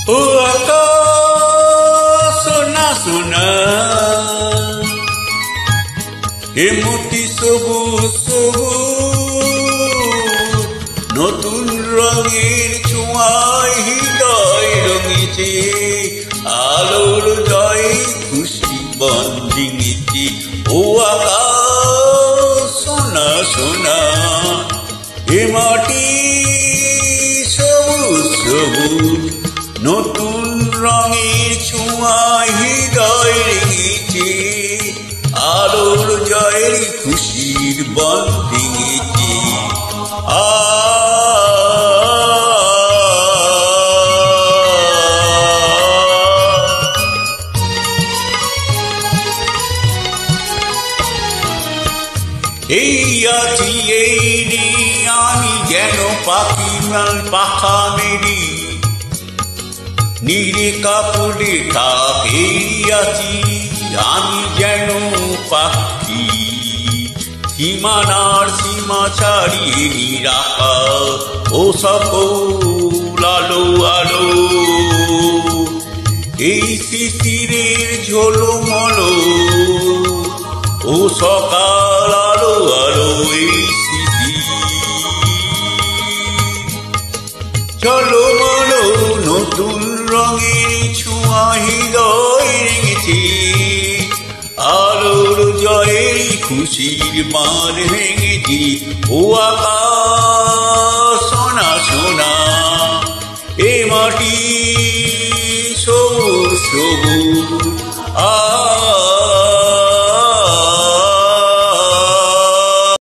ও আকাশ সোনা সোনা এমতি সবুজ সবুজ নতুন রঙের ছোঁয়ায় হৃদয় রঙেছে আলোর জয় খুশি বন ডিঙেছে ও আকাশ সোনা সোনা এ মাটি সবুজ সবুজ নতুন রঙের ছোঁয়ায় হৃদয় রেঙেছে আলোর জয়ের খুশির বন ভেঙেছে এই আছি এই আমি যেন পাখি পাখা মেরি নীরে কাপড়ে ঢাকে আছি আমি যেন পাখি সীমানার সীমা ছাড়িয়ে নিরাকাশ ও সকল আলো আলো এই শিশিরের ঝোলমলো ও সকাল আলো আলো এই শিশির ঝলমলো নতুন রঙের ছোঁয়া হৃদয় রেঙেছে আলোর জয়ের খুশির বাঁধ ভেঙেছি ও আকাশ